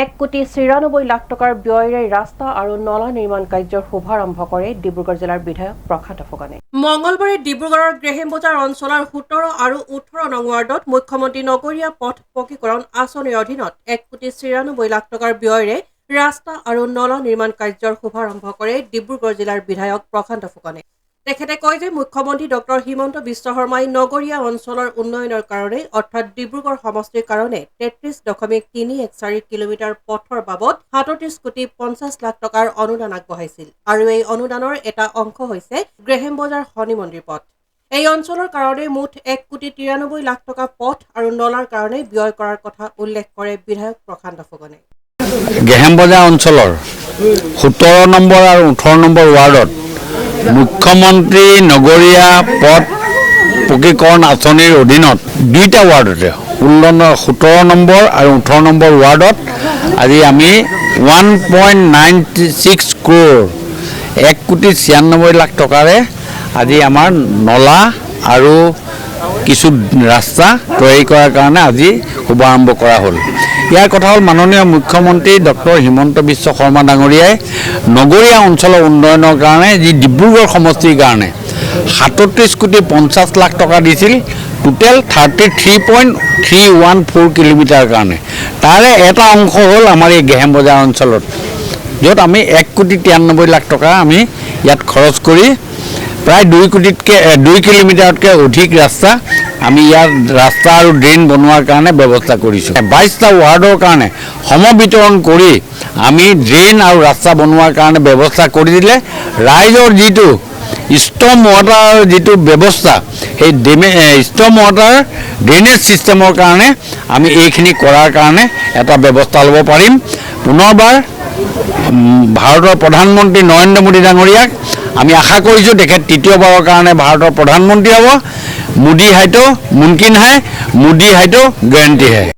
১,৯৪ লাখ টকাৰ ব্যয়েৰে ৰাস্তা আৰু নলা নিৰ্মাণ কাৰ্যৰ শুভাৰম্ভ কৰে ডিব্ৰুগড় জিলাৰ বিধায়ক প্ৰশান্ত ফুকনে মংগলবাৰে ডিব্ৰুগড়ৰ গ্ৰেহেম বজাৰ অঞ্চলৰ ১৭ আৰু ১৮ নং ৱাৰ্ডত মুখ্যমন্ত্ৰী নগৰীয়া পথ পকীকৰণ আঁচনিৰ অধীনত ১,৯৪ লাখ টকাৰ ব্যয়েৰে ৰাস্তা আৰু নলা নিৰ্মাণ কাৰ্যৰ শুভাৰম্ভ কৰে ডিব্ৰুগড় জিলাৰ বিধায়ক প্ৰশান্ত ফুকনে তেখেতে কয় যে মুখ্যমন্ত্ৰী ডক্টৰ হিমন্ত বিশ্ব শৰ্মাই নগৰীয়া অঞ্চলৰ উন্নয়নৰ কাৰণে অৰ্থাৎ ডিব্ৰুগড় সমষ্টিৰ কাৰণে ৩৩.৩১৪ কিলোমিটাৰ পথৰ বাবদ ৩৭ কোটি ৫০ লাখ টকাৰ অনুদান আগবঢ়াইছিল আৰু এই অনুদানৰ এটা অংশ হৈছে গ্ৰেহেম বজাৰ শনি মন্দিৰ পথ এই অঞ্চলৰ কাৰণে মুঠ ১,৯৪ লাখ টকা পথ আৰু নলাৰ কাৰণে ব্যয় কৰাৰ কথা উল্লেখ কৰে বিধায়ক প্ৰশান্ত ফুকনে গেহেম বজাৰ অঞ্চলৰ ১৭ নম্বৰ আৰু ১৮ নম্বৰ ৱাৰ্ডত মুখ্যমন্ত্ৰী নগৰীয়া পথ পকীকৰণ আঁচনিৰ অধীনত দুইটা ৱাৰ্ডতে ১৭ নম্বৰ আৰু ১৮ নম্বৰ ৱাৰ্ডত আজি আমি 1.96 crore ১,৯৪ লাখ টকাৰে আজি আমাৰ নলা আৰু কিছু ৰাস্তা তৈয়াৰী কৰাৰ কাৰণে আজি শুভাৰম্ভ কৰা হ'ল ইয়াৰ কথা হ'ল মাননীয় মুখ্যমন্ত্ৰী ডক্টৰ হিমন্ত বিশ্ব শৰ্মা ডাঙৰীয়াই নগৰীয়া অঞ্চলৰ উন্নয়নৰ কাৰণে যি ডিব্ৰুগড় সমষ্টিৰ কাৰণে ৩৭ কোটি ৫০ লাখ টকা দিছিল টোটেল 33.314 কিলোমিটাৰ কাৰণে তাৰে এটা অংশ হ'ল আমাৰ এই গেহেম বজাৰ অঞ্চলত য'ত আমি 1,93,00,000 টকা আমি ইয়াত খৰচ কৰি প্ৰায় 2 কিলোমিটাৰতকৈ অধিক ৰাস্তা আমি ইয়াৰ ৰাস্তা আৰু ড্ৰেইন বনোৱাৰ কাৰণে ব্যৱস্থা কৰিছোঁ 22টা ৱাৰ্ডৰ কাৰণে সমবিতৰণ কৰি আমি ড্ৰেইন আৰু ৰাস্তা বনোৱাৰ কাৰণে ব্যৱস্থা কৰি দিলে ৰাইজৰ যিটো ষ্টৰ্ম ৱাটাৰৰ যিটো ব্যৱস্থা সেই ষ্টৰ্ম ৱাটাৰ ড্ৰেইনেজ ছিষ্টেমৰ কাৰণে আমি এইখিনি কৰাৰ কাৰণে এটা ব্যৱস্থা ল'ব পাৰিম পুনৰবাৰ ভাৰতৰ প্ৰধানমন্ত্ৰী নৰেন্দ্ৰ মোদী ডাঙৰীয়াক আমি আশা কৰিছোঁ তেখেত তৃতীয়বাৰৰ কাৰণে ভাৰতৰ প্ৰধানমন্ত্ৰী হ'ব মোদী হাইতো মুমকিন হয় মোদী হাইতো গেৰাণ্টি হয়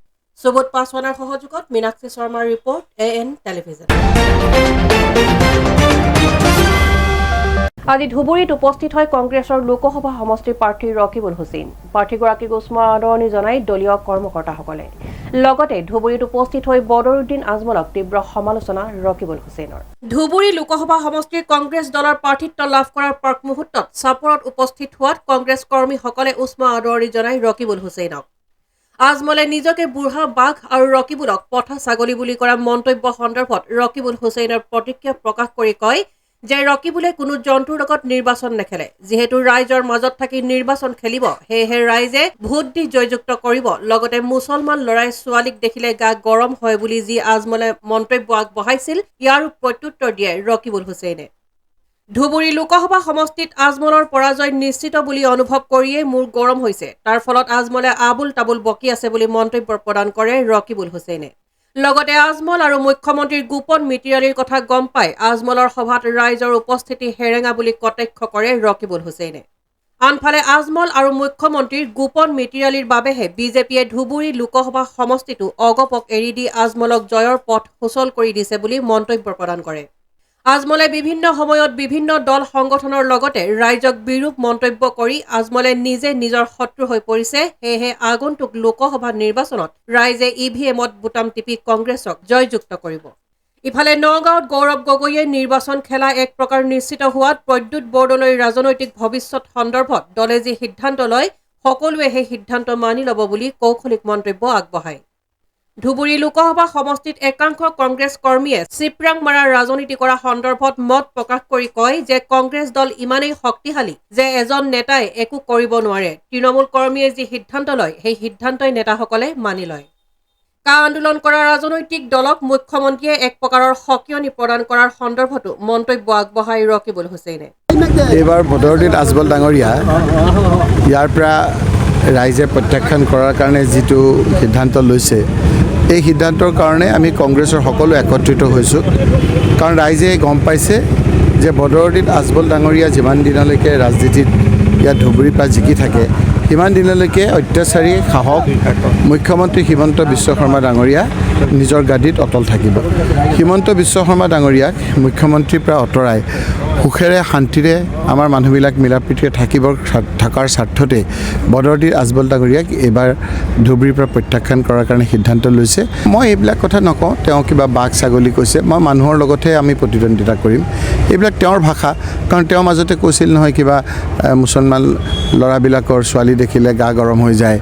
সুবোধ পাছৱানৰ সহযোগত মীনাক্ষী শৰ্মাৰ ৰিপৰ্ট AN টেলিভিজন আজি ধুবুৰীত উপস্থিত হয় কংগ্ৰেছৰ লোকসভা সমষ্টিৰ প্ৰাৰ্থী ৰকিবুল হুছেইন প্ৰাৰ্থীগৰাকীক উষ্ম আদৰণি জনাই দলীয় কৰ্মকৰ্তাসকলে লগতে ধুবুৰীত উপস্থিত হৈ বদৰুদ্দিন আজমলক তীব্ৰ সমালোচনা ৰকিবুল হুছেইনৰ ধুবুৰী লোকসভা সমষ্টিৰ কংগ্ৰেছ দলৰ প্ৰাৰ্থিত্ব লাভ কৰাৰ প্ৰাক মুহূৰ্তত চাপৰত উপস্থিত হোৱাত কংগ্ৰেছ কৰ্মীসকলে উষ্ম আদৰণি জনাই ৰকিবুল হুছেইনক আজমলে নিজকে বুঢ়া বাঘ আৰু ৰকিবুলক পথা ছাগলী বুলি কৰা মন্তব্য সন্দৰ্ভত ৰকিবুল হুছেইনৰ প্ৰতিক্ৰিয়া প্ৰকাশ কৰি কয় যে ৰকিবুলে কোনো জন্তুৰ লগত নিৰ্বাচন নেখেলে যিহেতু ৰাইজৰ মাজত থাকি নিৰ্বাচন খেলিব সেয়েহে ৰাইজে ভোট দি জয়যুক্ত কৰিব লগতে মুছলমান লৰাই ছোৱালীক দেখিলে গা গৰম হয় বুলি যি আজমলে মন্তব্য আগবঢ়াইছিল ইয়াৰ প্ৰত্যুত্তৰ দিয়ে ৰকিবুল হুছেইনে ধুবুৰী লোকসভা সমষ্টিত আজমলৰ পৰাজয় নিশ্চিত বুলি অনুভৱ কৰিয়েই মোৰ গৰম হৈছে তাৰ ফলত আজমলে আবুল তাবুল বকি আছে বুলি মন্তব্য প্ৰদান কৰে ৰকিবুল হুছেইনে লগতে আজমল আৰু মুখ্যমন্ত্ৰীৰ গোপন মিতিৰালিৰ কথা গম পাই আজমলৰ সভাত ৰাইজৰ উপস্থিতি হেৰেঙা বুলি কটাক্ষ কৰে ৰকিবুল হুছেইনে আনফালে আজমল আৰু মুখ্যমন্ত্ৰীৰ গোপন মিতিৰালিৰ বাবেহে বিজেপিয়ে ধুবুৰী লোকসভা সমষ্টিটো অগপক এৰি দি আজমলক জয়ৰ পথ সুচল কৰি দিছে বুলি মন্তব্য প্ৰদান কৰে আজমলে বিভিন্ন সময়ত বিভিন্ন দল সংগঠনৰ লগতে ৰাইজক বিৰূপ মন্তব্য কৰি আজমলে নিজে নিজৰ শত্ৰু হৈ পৰিছে সেয়েহে আগন্তুক লোকসভা নিৰ্বাচনত ৰাইজে EVMত বুটাম টিপি কংগ্ৰেছক জয়যুক্ত কৰিব ইফালে নগাঁৱত গৌৰৱ গগৈয়ে নিৰ্বাচন খেলা এক প্ৰকাৰ নিশ্চিত হোৱাত প্ৰদ্যুৎ বৰদলৈৰ ৰাজনৈতিক ভৱিষ্যত সন্দৰ্ভত দলে যি সিদ্ধান্ত লয় সকলোৱে সেই সিদ্ধান্ত মানি ল'ব বুলি কৌশলিক মন্তব্য আগবঢ়ায় ধুবুৰী লোকসভা সমষ্টিত একাংশ কংগ্ৰেছ কৰ্মীয়ে চিপৰাং মাৰাৰ ৰাজনীতি কৰা সন্দৰ্ভত মত প্ৰকাশ কৰি কয় যে কংগ্ৰেছ দল ইমানেই শক্তিশালী যে এজন নেতাই একো কৰিব নোৱাৰে তৃণমূল কৰ্মীয়ে যি সিদ্ধান্ত লয় সেই সিদ্ধান্তই নেতাসকলে মানি লয় কা আন্দোলন কৰা ৰাজনৈতিক দলক মুখ্যমন্ত্ৰীয়ে এক প্ৰকাৰৰ সকিয়নি প্ৰদান কৰাৰ সন্দৰ্ভতো মন্তব্য আগবঢ়াই ৰকিবুল হুছেইনে এইবাৰ বদৰুদ্দিন আজমল ডাঙৰীয়া ইয়াৰ পৰা ৰাইজে প্ৰত্যাখ্যান কৰাৰ কাৰণে যিটো সিদ্ধান্ত লৈছে এই সিদ্ধান্তৰ কাৰণে আমি কংগ্ৰেছৰ সকলো একত্ৰিত হৈছোঁ কাৰণ ৰাইজে গম পাইছে যে বদৰুদ্দিন আজমল ডাঙৰীয়া যিমান দিনলৈকে ৰাজনীতিত ইয়াত ধুবুৰীৰ পৰা জিকি থাকে সিমান দিনলৈকে অত্যাচাৰী শাসক মুখ্যমন্ত্ৰী হিমন্ত বিশ্ব শৰ্মা ডাঙৰীয়া নিজৰ গাদীত অটল থাকিব হিমন্ত বিশ্ব শৰ্মা ডাঙৰীয়াক মুখ্যমন্ত্ৰীৰ পৰা আঁতৰাই সুখেৰে শান্তিৰে আমাৰ মানুহবিলাক মিলাপ্ৰীতিৰে থকাৰ স্বাৰ্থতে বদৰুদ্দিন আজমল ডাঙৰীয়াক এইবাৰ ধুবুৰীৰ পৰা প্ৰত্যাখ্যান কৰাৰ কাৰণে সিদ্ধান্ত লৈছে মই এইবিলাক কথা নকওঁ তেওঁ কিবা বাঘ ছাগলী কৈছে মই মানুহৰ লগতহে আমি প্ৰতিদ্বন্দ্বিতা কৰিম এইবিলাক তেওঁৰ ভাষা কাৰণ তেওঁ মাজতে কৈছিল নহয় কিবা মুছলমান ল'ৰাবিলাকৰ ছোৱালী দেখিলে গা গৰম হৈ যায়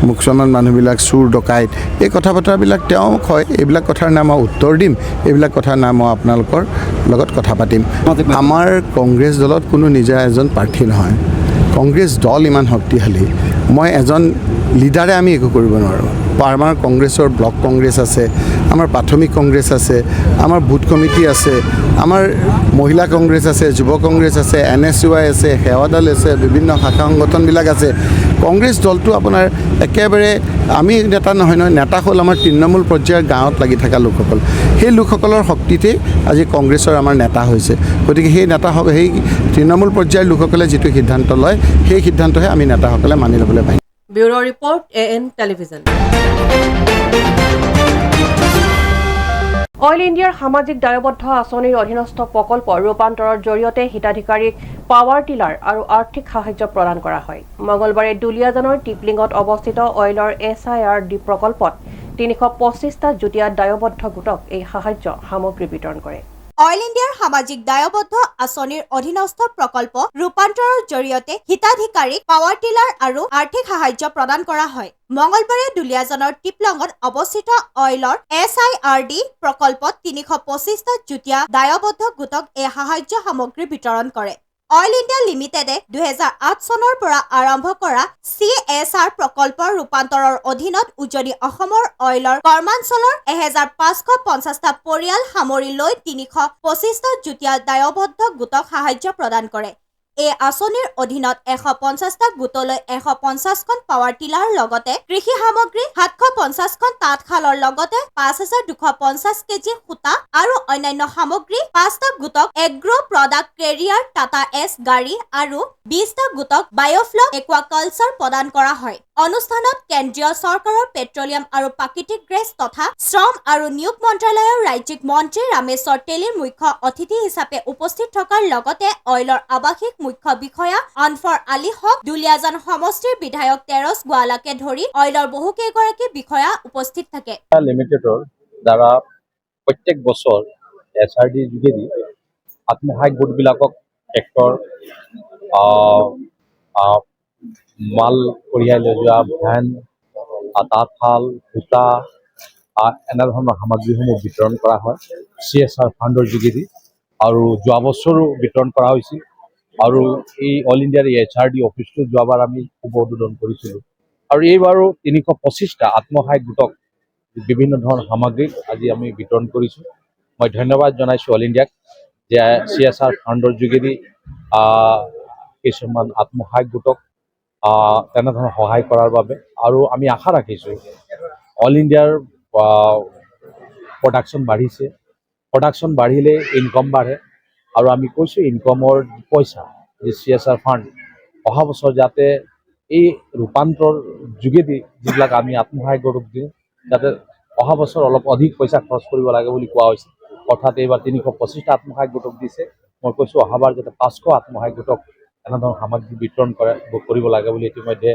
মুছলমান মানুহবিলাক চুৰ ডকাইত এই কথা বতৰাবিলাক তেওঁ কয় এইবিলাক কথাৰ নাম মই উত্তৰ দিম এইবিলাক কথাৰ নাম মই আপোনালোকৰ লগত কথা পাতিম আমাৰ কংগ্ৰেছ দলত কোনো নিজা এজন প্ৰাৰ্থী নহয় কংগ্ৰেছ দল ইমান শক্তিশালী মই এজন লিডাৰে আমি একো কৰিব নোৱাৰোঁ আমাৰ কংগ্ৰেছৰ ব্লক কংগ্ৰেছ আছে আমাৰ প্ৰাথমিক কংগ্ৰেছ আছে আমাৰ বুথ কমিটি আছে আমাৰ মহিলা কংগ্ৰেছ আছে যুৱ কংগ্ৰেছ আছে NSUI আছে সেৱাদল আছে বিভিন্ন শাখা সংগঠনবিলাক আছে কংগ্ৰেছ দলটো আপোনাৰ একেবাৰে আমি নেতা নহয় নেতা হ'ল আমাৰ তৃণমূল পৰ্যায়ৰ গাঁৱত লাগি থকা লোকসকল সেই লোকসকলৰ শক্তিতে আজি কংগ্ৰেছৰ আমাৰ নেতা হৈছে গতিকে সেই নেতা সেই তৃণমূল পৰ্যায়ৰ লোকসকলে যিটো সিদ্ধান্ত লয় সেই সিদ্ধান্তহে আমি নেতাসকলে মানি ল'বলৈ পাৰিম bureau report AN television oil ইণ্ডিয়াৰ সামাজিক দায়বদ্ধ আঁচনিৰ অধীনস্থ প্ৰকল্প ৰূপান্তৰৰ জৰিয়তে হিতাধিকাৰীক পাৱাৰ টিলাৰ আৰু আৰ্থিক সাহায্য প্ৰদান কৰা হয় মঙলবাৰে দুলিয়াজানৰ টিপলিঙত অৱস্থিত অইলৰ SIRD প্ৰকল্পত 325টা যুটীয়া দায়বদ্ধ গোটক এই সাহায্য সামগ্ৰী বিতৰণ কৰে অইল ইণ্ডিয়াৰ সামাজিক দায়বদ্ধ আঁচনিৰ অধীনস্থ প্ৰকল্প ৰূপান্তৰৰ জৰিয়তে হিতাধিকাৰীক পাৱাৰ টিলাৰ আৰু আৰ্থিক সাহায্য প্ৰদান কৰা হয়। মঙলবাৰে দুলিয়াজানৰ টিপলঙত অৱস্থিত অইলৰ SIRD প্ৰকল্পত ৩২৫টা যুটীয়া দায়বদ্ধ গোটক এই সাহায্য সামগ্ৰী বিতৰণ কৰে। অইল ইণ্ডিয়া লিমিটেডে 2008 চনৰ পৰা আৰম্ভ কৰা CSR প্ৰকল্পৰ ৰূপান্তৰৰ অধীনত উজনি অসমৰ অইলৰ কৰ্মাঞ্চলৰ 1550টা পৰিয়াল সামৰি লৈ 325টা যুটীয়া দায়বদ্ধ গোটক সাহায্য প্ৰদান কৰে। এই আঁচনিৰ অধীনত 150টা গোটলৈ 150খন পাৱাৰ টিলাৰ লগতে কৃষি সামগ্ৰী 750খন তাঁতশালৰ লগতে 5250 কেজি সূতা আৰু অন্যান্য সামগ্ৰী 5টা গোটক agro product career Tata S গাড়ী আৰু 20টা গোটক বায়োফ্ল একুৱাকালচাৰ প্ৰদান কৰা হয়। অনুষ্ঠানত কেন্দ্ৰীয় চৰকাৰৰ পেট্ৰলিয়াম আৰু প্ৰাকৃতিক গেছ তথা শ্ৰম আৰু নিয়োগ মন্ত্ৰালয়ৰ ৰাজ্যিক মন্ত্ৰী ৰামেশ্বৰ তেলীৰ মুখ্য অতিথি হিচাপে উপস্থিত থকাৰ লগতে অইলৰ আৱাসিক মুখ্য বিষয়া আনফৰ আলী হক, দুলিয়াজান সমষ্টিৰ বিধায়ক তেৰছ গোৱালাকে ধৰি অইলৰ বহুকেইগৰাকী বিষয়া উপস্থিত থাকে। লিমিটেডৰ দ্বাৰা প্ৰত্যেক বছৰ SRD যোগেদি আত্মসহায়ক গোটবিলাকক ট্ৰেক্টৰ, মাল কঢ়িয়াই লৈ যোৱা ভেন, তাঁতশাল, সূতা এনেধৰণৰ সামগ্ৰীসমূহ বিতৰণ কৰা হয় CSR ফাণ্ডৰ যোগেদি। আৰু যোৱা বছৰো বিতৰণ কৰা হৈছিল আৰু এই অল ইণ্ডিয়াৰ HRD অফিচটো যোৱাবাৰ আমি শুভ উদ্বোধন কৰিছিলোঁ। আৰু এইবাৰো 325টা আত্মসহায়ক গোটক বিভিন্ন ধৰণৰ সামগ্ৰী আজি আমি বিতৰণ কৰিছোঁ। মই ধন্যবাদ জনাইছোঁ অল ইণ্ডিয়াক যে CSR ফাণ্ডৰ যোগেদি কিছুমান আত্মসহায়ক গোটক তেনেধৰণৰ সহায় কৰাৰ বাবে। আৰু আমি আশা ৰাখিছোঁ অল ইণ্ডিয়াৰ প্ৰডাকশ্যন বাঢ়িছে, প্ৰডাকশ্যন বাঢ়িলে ইনকম বাঢ়ে আৰু আমি কৈছোঁ ইনকমৰ পইচা যে CSR ফাণ্ড অহা বছৰ যাতে এই ৰূপান্তৰ যোগেদি যিবিলাক আমি আত্মসহায়ক গোটক দিওঁ যাতে অহা বছৰ অলপ অধিক পইচা খৰচ কৰিব লাগে বুলি কোৱা হৈছে। অৰ্থাৎ এইবাৰ 325টা আত্মসহায়ক গোটক দিছে, মই কৈছোঁ অহাবাৰ যাতে 500 আত্মসহায়ক গোটক এনেধৰণৰ সামগ্ৰী বিতৰণ কৰিব লাগে বুলি ইতিমধ্যে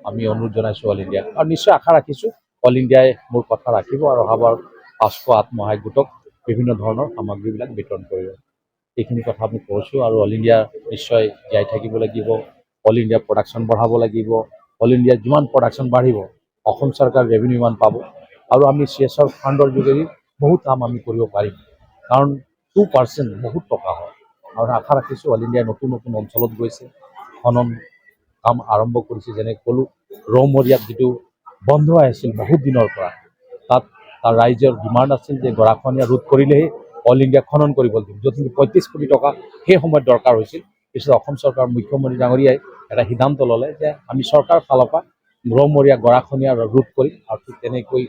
আমি অনুৰোধ জনাইছোঁ অল ইণ্ডিয়াক। আৰু নিশ্চয় আশা ৰাখিছোঁ অল ইণ্ডিয়াই মোৰ কথা ৰাখিব আৰু অহাবাৰ 500 আত্মসহায়ক গোটক বিভিন্ন ধৰণৰ সামগ্ৰীবিলাক বিতৰণ কৰিব। এইখিনি কথা আমি কৈছোঁ আৰু অল ইণ্ডিয়া নিশ্চয় জীয়াই থাকিব লাগিব, অল ইণ্ডিয়া প্ৰডাকশ্যন বঢ়াব লাগিব। অল ইণ্ডিয়াৰ যিমান প্ৰডাকশ্যন বাঢ়িব অসম চৰকাৰ ৰেভিনিউ ইমান পাব আৰু আমি CSR ফাণ্ডৰ যোগেদি বহুত কাম আমি কৰিব পাৰিম, কাৰণ 2% বহুত টকা হয়। আৰু আশা ৰাখিছোঁ অল ইণ্ডিয়াৰ নতুন নতুন অঞ্চলত গৈছে, খনন কাম আৰম্ভ কৰিছে। যেনে ক'লোঁ ৰৌমৰীয়াত যিটো বন্ধ হৈ আছিল বহুত দিনৰ পৰা, তাত তাৰ ৰাইজৰ ডিমাণ্ড আছিল যে গৰাখহনীয়া ৰোধ কৰিলেহে অল ইণ্ডিয়া খনন কৰিব লাগিব, য'ত 35 কোটি টকা সেই সময়ত দৰকাৰ হৈছিল। পিছত অসম চৰকাৰৰ মুখ্যমন্ত্ৰী ডাঙৰীয়াই এটা সিদ্ধান্ত ল'লে যে আমি চৰকাৰৰ ফালৰ পৰা ৰৌমৰীয়া গৰাখহনীয়া ৰোধ কৰিম। আৰু ঠিক তেনেকৈ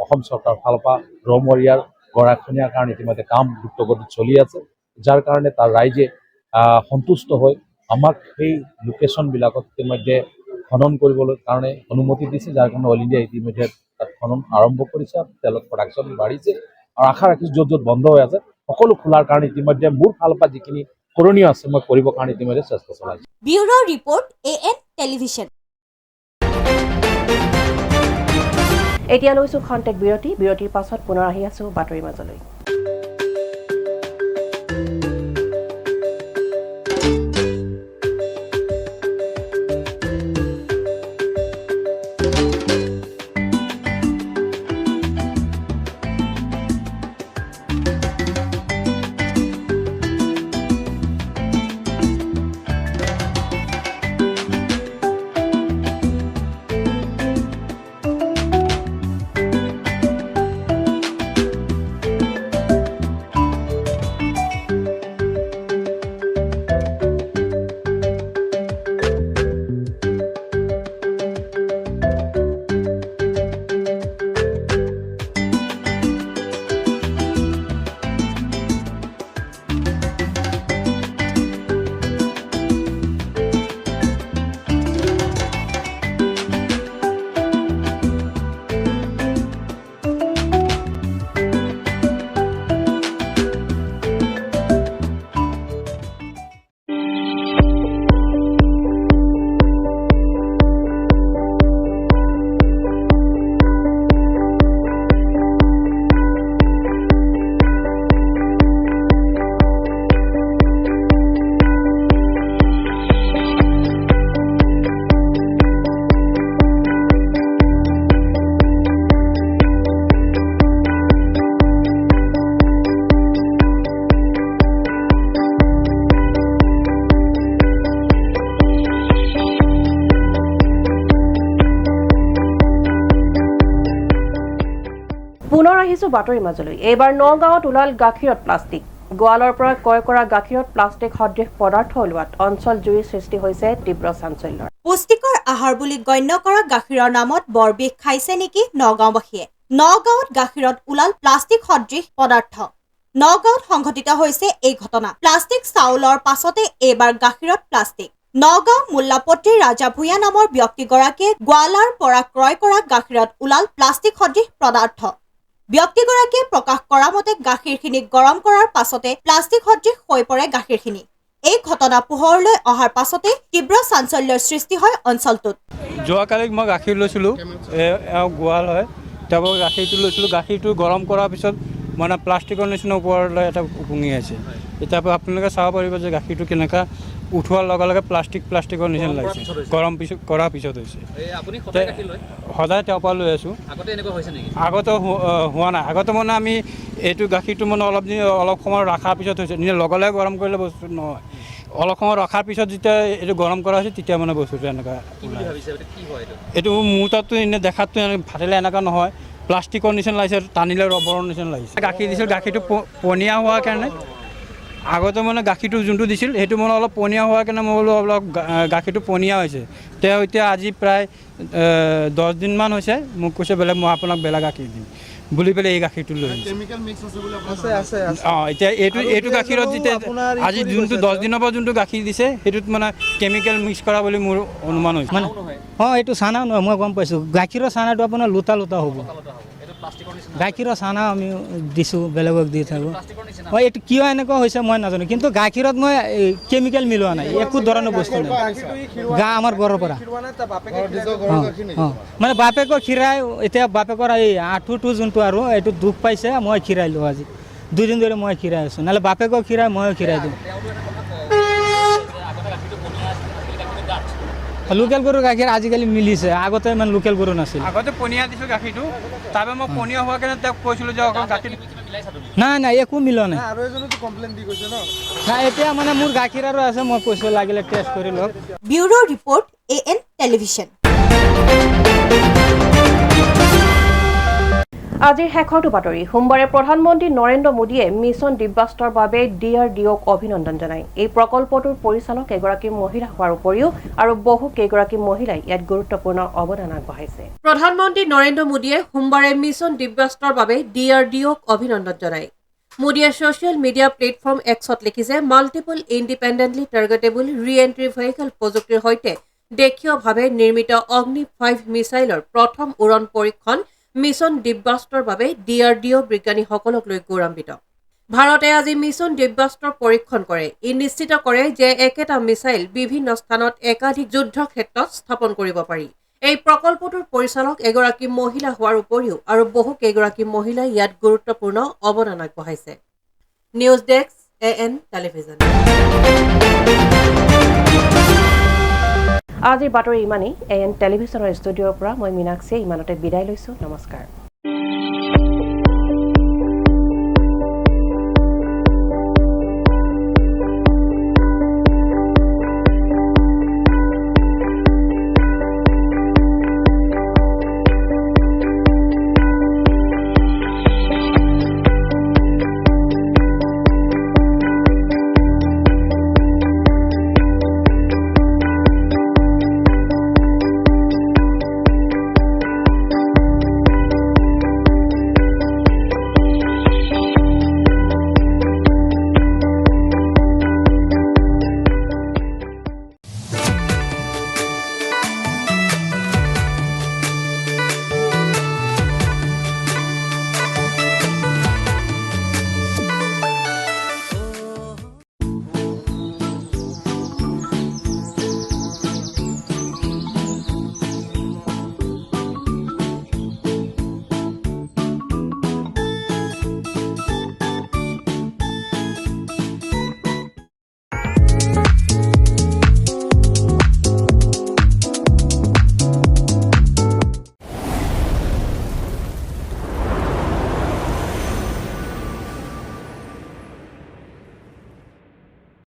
অসম চৰকাৰৰ ফালৰ পৰা ৰৌমৰীয়াৰ গৰাখহনীয়াৰ কাৰণে ইতিমধ্যে কাম দ্ৰুতগতিত চলি আছে, যাৰ কাৰণে তাৰ ৰাইজে সন্তুষ্ট হৈ আমাক সেই লোকেশ্যনবিলাকত ইতিমধ্যে খনন কৰিবলৈ কাৰণে অনুমতি দিছে, যাৰ কাৰণে অল ইণ্ডিয়া ইতিমধ্যে তাত খনন আৰম্ভ কৰিছে আৰু তেলৰ প্ৰডাকশ্যন বাঢ়িছে। আৰু আশা ৰাখিছোঁ য'ত য'ত বন্ধ হৈ আছে সকলো খোলাৰ কাৰণে ইতিমধ্যে মোৰ ফালৰ পৰা যিখিনি কৰণীয় আছে মই কৰিবৰ কাৰণে ইতিমধ্যে চেষ্টা চলাইছোঁ। Bureau report AN television. এতিয়া লৈছোঁ খন্তেক বিৰতিৰ পাছত পুনৰ আহি আছোঁ বাতৰিৰ মাজলৈ। আহিছো বাতৰি মাজলৈ এইবাৰ নগাঁৱত ওলাল গাখীৰত প্লাষ্টিক গোৱালৰ পৰা ক্ৰয় কৰা গাখীৰত প্লাষ্টিক সদৃশ পদাৰ্থ ওলোৱাত অঞ্চল জুৰি সৃষ্টি হৈছে তীব্ৰ চাঞ্চল্যৰ পুষ্টিকৰ আহাৰ বুলি গণ্য কৰা গাখীৰৰ নামত বৰ বিষ খাইছে নেকি নগাঁওবাসীয়ে নগাঁৱত গাখীৰত ওলাল প্লাষ্টিক সদৃশ পদাৰ্থ নগাঁৱত সংঘটিত হৈছে এই ঘটনা প্লাষ্টিক চাউলৰ পাছতে এইবাৰ গাখীৰত প্লাষ্টিক নগাঁও মোল্লাপট্টিৰ ৰাজা ভূঞা নামৰ ব্যক্তিগৰাকীয়ে গোৱালাৰ পৰা ক্ৰয় কৰা গাখীৰত ওলাল প্লাষ্টিক সদৃশ পদাৰ্থ ব্যক্তিগৰাকীয়ে প্ৰকাশ কৰা মতে গাখীৰখিনি গৰম কৰাৰ পাছতে প্লাষ্টিক সদৃশ হৈ পৰে গাখীৰখিনি এই ঘটনা পোহৰলৈ অহাৰ পাছতে তীব্ৰ চাঞ্চল্যৰ সৃষ্টি হয় অঞ্চলটোত যোৱাকালি মই গাখীৰ লৈছিলোঁ গোৱাল হয় তাৰপৰা গাখীৰটো লৈছিলোঁ গাখীৰটো গৰম কৰাৰ পিছত মানে প্লাষ্টিকৰ নিচিনা ওপৰলৈ এটা উপঙি আছে এতিয়া আপোনালোকে চাব পাৰিব যে গাখীৰটো কেনেকুৱা উঠোৱাৰ লগে লগে প্লাষ্টিকৰ নিচিনা লাগিছে গৰম কৰাৰ পিছত হৈছে সদায় তেওঁৰ পৰা লৈ আছোঁ আগতে হোৱা নাই আগতে মানে আমি এইটো গাখীৰটো মানে অলপ সময় ৰখাৰ পিছত হৈছে নিজে লগে লগে গৰম কৰিলে বস্তু নহয় অলপ সময় ৰখাৰ পিছত যেতিয়া এইটো গৰম কৰা হৈছে তেতিয়া মানে বস্তুটো এনেকুৱা এইটো মোৰ তাততো এনে দেখাততো ফাটিলে এনেকুৱা নহয় প্লাষ্টিকৰ নিচিনা লাগিছে টানিলে ৰবৰৰ নিচিনা লাগিছে গাখীৰ দিছিল গাখীৰটো পনীয়া হোৱাৰ কাৰণে আগতে মানে গাখীৰটো যোনটো দিছিল সেইটো মানে অলপ পনীয়া হোৱাৰ কাৰণে মই বোলো অলপ গাখীৰটো পনীয়া হৈছে তেওঁ এতিয়া আজি প্ৰায় 10 দিনমান হৈছে মোক কৈছে বেলেগ মই আপোনাক বেলেগ গাখীৰ দিম বুলি পেলাই এই গাখীৰটো লৈ অঁ এতিয়া এইটো গাখীৰত যেতিয়া আজি যোনটো 10 দিনৰ পৰা যোনটো গাখীৰ দিছে সেইটোত মানে কেমিকেল মিক্স কৰা বুলি মোৰ অনুমান হৈছে মানে অঁ এইটো চানা নহয় মই গম পাইছোঁ গাখীৰৰ চানাটো আপোনাৰ লোটা হ'ব গাখীৰৰ চানা আমি দিছোঁ বেলেগক দি থাকোঁ হয় এইটো কিয় এনেকুৱা হৈছে মই নাজানো কিন্তু গাখীৰত মই কেমিকেল মিলোৱা নাই একো ধৰণৰ বস্তু নাই আমাৰ ঘৰৰ পৰা মানে বাপেকৰ খীৰাই এতিয়া বাপেকৰ এই আঁঠুটো যোনটো আৰু এইটো দুখ পাইছে মই খীৰাইলোঁ আজি 2 দিন ধৰি মই খীৰাই আছোঁ নহ'লে বাপেকৰ খীৰাই ময়ো খীৰাই দিওঁ লোকেল গৰুৰ গাখীৰ আজিকালি মিলিছে আগতে ইমান লোকেল গৰু নাছিল আগতে পনীয়া দিছোঁ গাখীৰটো তাৰপৰা মই পনীয়া হোৱাৰ কাৰণে তেওঁক কৈছিলোঁ যে অকল গাখীৰ নাই একো মিলোৱা নাই নাই এতিয়া মানে মোৰ গাখীৰ আৰু আছে মই কৈছোঁ লাগিলে টেষ্ট কৰি লওক ব্যুৰো ৰিপৰ্ট AN টেলিভিছন আজিৰ শেষৰটো বাতৰি সোমবাৰে প্ৰধানমন্ত্ৰী নৰেন্দ্ৰ মোদীয়ে মিছন দিব্যাস্তৰ বাবে DRDOক অভিনন্দন জনায় এই প্ৰকল্পটোৰ পৰিচালক এগৰাকী মহিলা হোৱাৰ উপৰিও আৰু বহু কেইগৰাকী মহিলাই ইয়াত গুৰুত্বপূৰ্ণ অৱদান আগবঢ়াইছে প্ৰধানমন্ত্ৰী নৰেন্দ্ৰ মোদীয়ে সোমবাৰে মিছন দিব্যাস্তৰ বাবে DRDOক অভিনন্দন জনায় মোদীয়ে ছ'চিয়েল মিডিয়া প্লেটফৰ্ম এক্সত লিখিছে মাল্টিপল ইণ্ডিপেণ্ডেণ্টলি টাৰ্গেটেবল ৰি-এণ্ট্ৰি ভেহিকল প্ৰযুক্তিৰ সৈতে দেশীয়ভাৱে নিৰ্মিত অগ্নি 5 মিছাইলৰ প্ৰথম উৰণ পৰীক্ষণ মিছন দিব্যাস্তৰ বাবে DRDO বিজ্ঞানীসকলক লৈ গৌৰৱান্বিত ভাৰতে আজি মিছন দিব্যাস্তৰ পৰীক্ষণ কৰে ই নিশ্চিত কৰে যে একেটা মিছাইল বিভিন্ন স্থানত একাধিক যুদ্ধ ক্ষেত্ৰত স্থাপন কৰিব পাৰি এই প্ৰকল্পটোৰ পৰিচালক এগৰাকী মহিলা হোৱাৰ উপৰিও আৰু বহু কেইগৰাকী মহিলাই ইয়াত গুৰুত্বপূৰ্ণ অৱদান আগবঢ়াইছে নিউজ ডেস্ক AN টেলিভিছন আজিৰ বাতৰি ইমানেই AN টেলিভিছনৰ ষ্টুডিঅ'ৰ পৰা মই মীনাক্ষীয়ে ইমানতে বিদায় লৈছোঁ নমস্কাৰ